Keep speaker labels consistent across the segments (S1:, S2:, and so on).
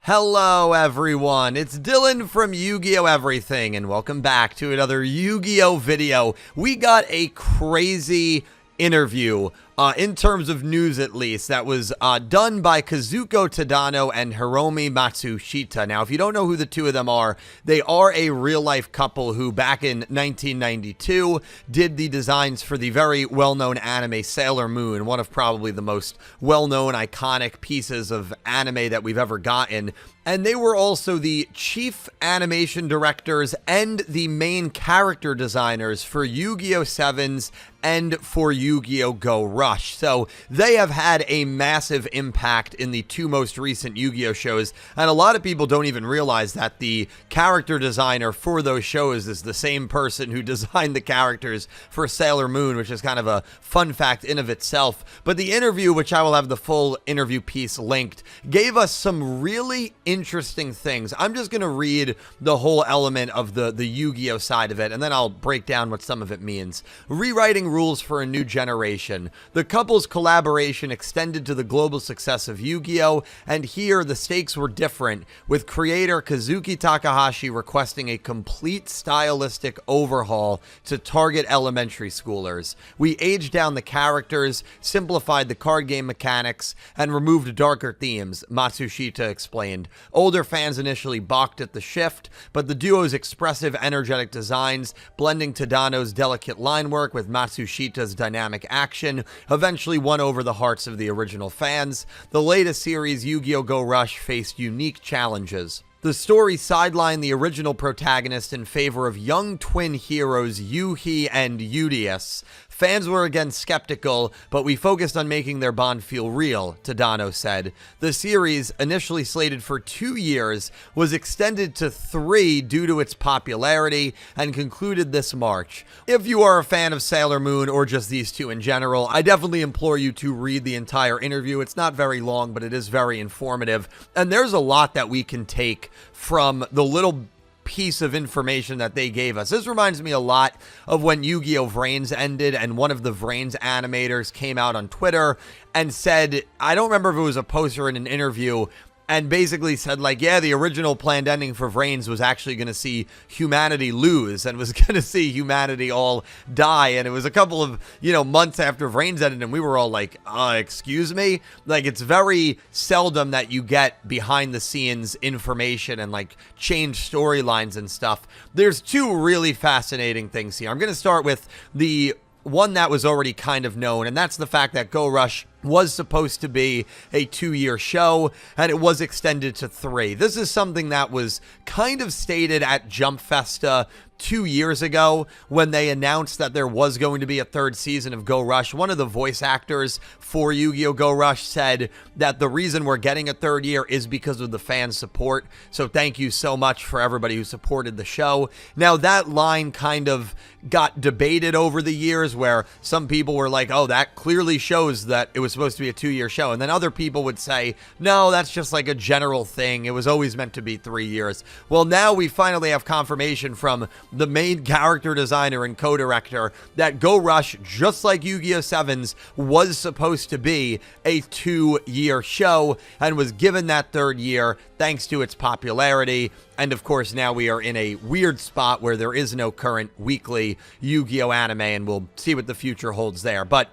S1: Hello everyone, it's Dylan from Yu-Gi-Oh! Everything, and welcome back to another Yu-Gi-Oh! Video. We got a crazy interview, in terms of news at least, that was done by Kazuko Tadano and Hiromi Matsushita. Now, if you don't know who the two of them are, they are a real-life couple who, back in 1992, did the designs for the very well-known anime Sailor Moon, one of probably the most well-known, iconic pieces of anime that we've ever gotten. And they were also the chief animation directors and the main character designers for Yu-Gi-Oh! 7's and for Yu-Gi-Oh! Go Rush. So they have had a massive impact in the two most recent Yu-Gi-Oh! Shows, and a lot of people don't even realize that the character designer for those shows is the same person who designed the characters for Sailor Moon, which is kind of a fun fact in of itself. But the interview, which I will have the full interview piece linked, gave us some really interesting things. I'm just going to read the whole element of the Yu-Gi-Oh! Side of it, and then I'll break down what some of it means. Rewriting rules for a new generation. The couple's collaboration extended to the global success of Yu-Gi-Oh! And here the stakes were different, with creator Kazuki Takahashi requesting a complete stylistic overhaul to target elementary schoolers. We aged down the characters, simplified the card game mechanics, and removed darker themes, Matsushita explained. Older fans initially balked at the shift, but the duo's expressive, energetic designs, blending Tadano's delicate line work with Matsushita's dynamic action, eventually won over the hearts of the original fans. The latest series, Yu-Gi-Oh! Go Rush, faced unique challenges. The story sidelined the original protagonist in favor of young twin heroes Yuhi and Yugioh. Fans were again skeptical, but we focused on making their bond feel real, Tadano said. The series, initially slated for 2 years, was extended to 3 due to its popularity and concluded this March. If you are a fan of Sailor Moon or just these two in general, I definitely implore you to read the entire interview. It's not very long, but it is very informative, and there's a lot that we can take from the little piece of information that they gave us. This reminds me a lot of when Yu-Gi-Oh! Vrains ended, and one of the Vrains animators came out on Twitter and said, I don't remember if it was a post or in an interview, and basically said, like, yeah, the original planned ending for Vrains was actually going to see humanity lose and was going to see humanity all die. And it was a couple of, months after Vrains ended, and we were all like, excuse me? Like, it's very seldom that you get behind the scenes information and, like, change storylines and stuff. There's two really fascinating things here. I'm going to start with the one that was already kind of known, and that's the fact that Go Rush was supposed to be a 2-year show, and it was extended to 3. This is something that was kind of stated at Jump Festa 2 years ago when they announced that there was going to be a 3rd season of Go Rush. One of the voice actors for Yu-Gi-Oh! Go Rush said that the reason we're getting a 3rd year is because of the fan support. So thank you so much for everybody who supported the show. Now, that line kind of got debated over the years, where some people were like, oh, that clearly shows that it was supposed to be a 2-year show. And then other people would say, no, that's just like a general thing. It was always meant to be 3 years. Well, now we finally have confirmation from the main character designer and co-director that Go Rush, just like Yu-Gi-Oh! 7's, was supposed to be a 2-year show and was given that 3rd year thanks to its popularity. And of course, now we are in a weird spot where there is no current weekly Yu-Gi-Oh! Anime, and we'll see what the future holds there. But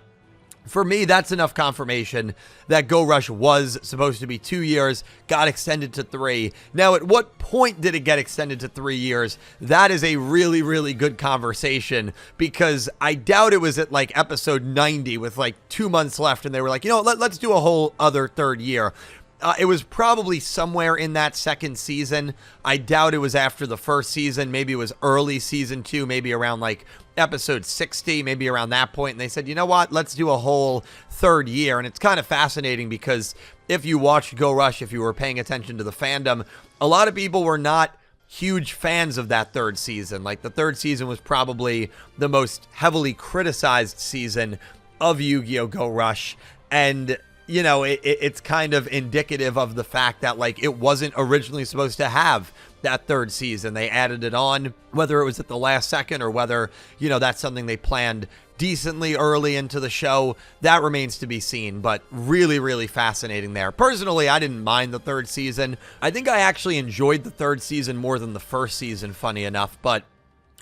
S1: for me, that's enough confirmation that Go Rush was supposed to be 2 years, got extended to 3. Now, at what point did it get extended to 3 years? That is a really, really good conversation, because I doubt it was at like episode 90 with like 2 months left, and they were like, let's do a whole other 3rd year. It was probably somewhere in that 2nd season. I doubt it was after the 1st season. Maybe it was early season 2, maybe around like episode 60, maybe around that point. And they said, you know what, let's do a whole 3rd year. And it's kind of fascinating, because if you watched Go Rush, if you were paying attention to the fandom, a lot of people were not huge fans of that 3rd season. Like, the 3rd season was probably the most heavily criticized season of Yu-Gi-Oh! Go Rush. And it's kind of indicative of the fact that, like, it wasn't originally supposed to have that 3rd season. They added it on, whether it was at the last second or whether, that's something they planned decently early into the show. That remains to be seen, but really, really fascinating there. Personally, I didn't mind the third season. I think I actually enjoyed the third season more than the first season, funny enough, but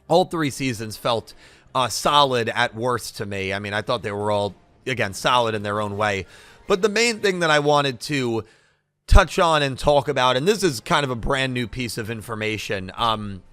S1: all 3 seasons felt solid at worst to me. I mean, I thought they were all, again, solid in their own way. But the main thing that I wanted to touch on and talk about, and this is kind of a brand new piece of information,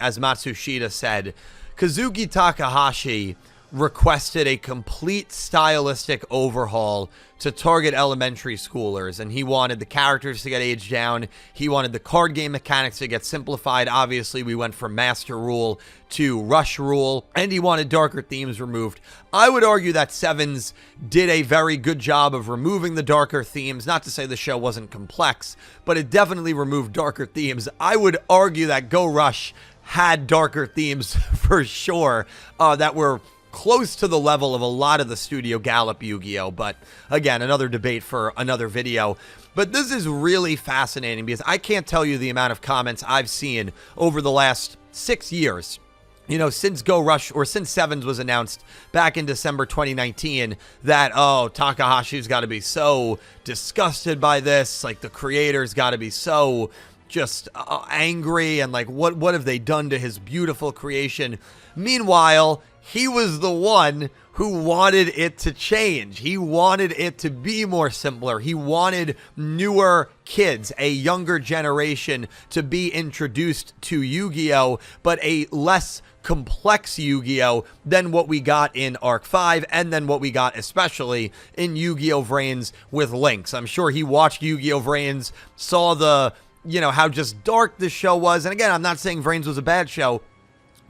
S1: as Matsushita said, Kazuki Takahashi requested a complete stylistic overhaul to target elementary schoolers, and he wanted the characters to get aged down. He wanted the card game mechanics to get simplified. Obviously, we went from Master Rule to Rush Rule, and he wanted darker themes removed. I would argue that Sevens did a very good job of removing the darker themes. Not to say the show wasn't complex, but it definitely removed darker themes. I would argue that Go Rush had darker themes for sure, that were close to the level of a lot of the Studio Gallop Yu-Gi-Oh! But again, another debate for another video. But this is really fascinating because I can't tell you the amount of comments I've seen over the last 6 years. You know, since Go Rush, or since Sevens was announced back in December 2019, that, oh, Takahashi's got to be so disgusted by this. Like, the creator's got to be so just angry, and like, what have they done to his beautiful creation? Meanwhile, he was the one who wanted it to change. He wanted it to be more simpler. He wanted newer kids, a younger generation, to be introduced to Yu-Gi-Oh, but a less complex Yu-Gi-Oh than what we got in Arc 5, and then what we got especially in Yu-Gi-Oh! Vrains with Lynx. I'm sure he watched Yu-Gi-Oh! Vrains, saw the, you know, how just dark this show was. And again, I'm not saying Vrains was a bad show,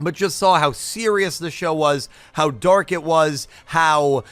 S1: but just saw how serious the show was, how dark it was, how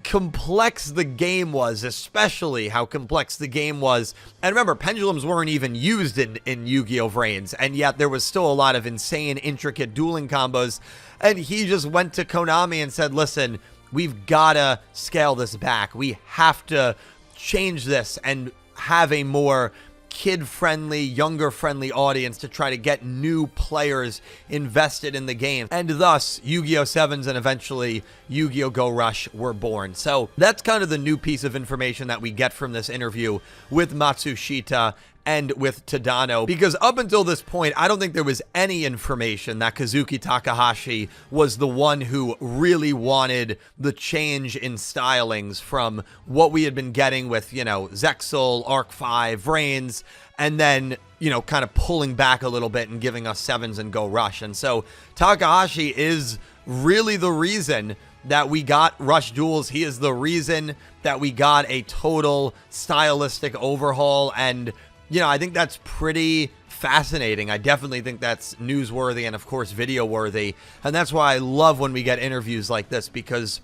S1: complex the game was, especially how complex the game was. And remember, pendulums weren't even used in Yu-Gi-Oh! Vrains, and yet there was still a lot of insane, intricate dueling combos. And he just went to Konami and said, listen, we've got to scale this back. We have to change this and have a more kid-friendly, younger-friendly audience to try to get new players invested in the game. And thus, Yu-Gi-Oh! Sevens and eventually Yu-Gi-Oh! Go Rush were born. So that's kind of the new piece of information that we get from this interview with Matsushita and with Tadano, because up until this point, I don't think there was any information that Kazuki Takahashi was the one who really wanted the change in stylings from what we had been getting with, you know, Zexal, Arc 5, Vrains, and then, you know, kind of pulling back a little bit and giving us Sevens and Go Rush. And so Takahashi is really the reason that we got Rush Duels. He is the reason that we got a total stylistic overhaul, and you know, I think that's pretty fascinating. I definitely think that's newsworthy and, of course, video-worthy. And that's why I love when we get interviews like this, because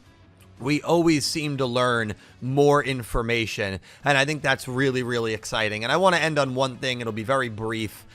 S1: we always seem to learn more information. And I think that's really, really exciting. And I want to end on one thing. It'll be very brief.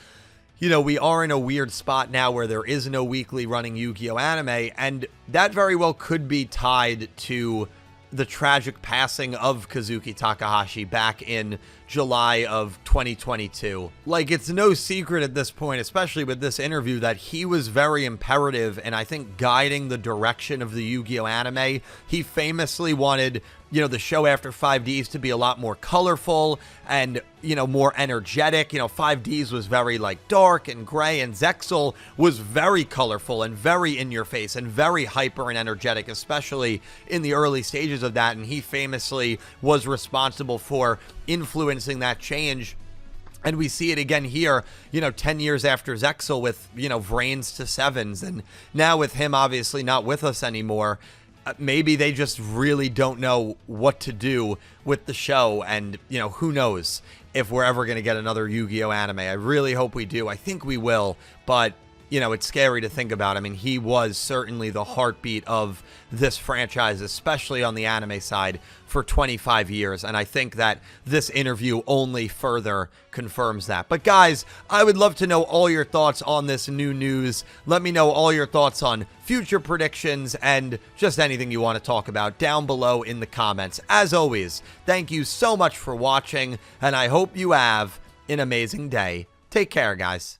S1: You know, we are in a weird spot now where there is no weekly running Yu-Gi-Oh! Anime, and that very well could be tied to the tragic passing of Kazuki Takahashi back in July of 2022. Like, it's no secret at this point, especially with this interview, that he was very imperative and I think guiding the direction of the Yu-Gi-Oh! Anime. He famously wanted, you know, the show after 5Ds to be a lot more colorful and, you know, more energetic. You know, 5Ds was very, like, dark and gray, and Zexal was very colorful and very in your face and very hyper and energetic, especially in the early stages of that. And he famously was responsible for influencing that change. And we see it again here, you know, 10 years after Zexal with, you know, Vrains to Sevens. And now with him obviously not with us anymore, maybe they just really don't know what to do with the show. And, you know, who knows if we're ever going to get another Yu-Gi-Oh! Anime. I really hope we do. I think we will. But, you know, it's scary to think about. I mean, he was certainly the heartbeat of this franchise, especially on the anime side, for 25 years. And I think that this interview only further confirms that. But guys, I would love to know all your thoughts on this new news. Let me know all your thoughts on future predictions and just anything you want to talk about down below in the comments. As always, thank you so much for watching, and I hope you have an amazing day. Take care, guys.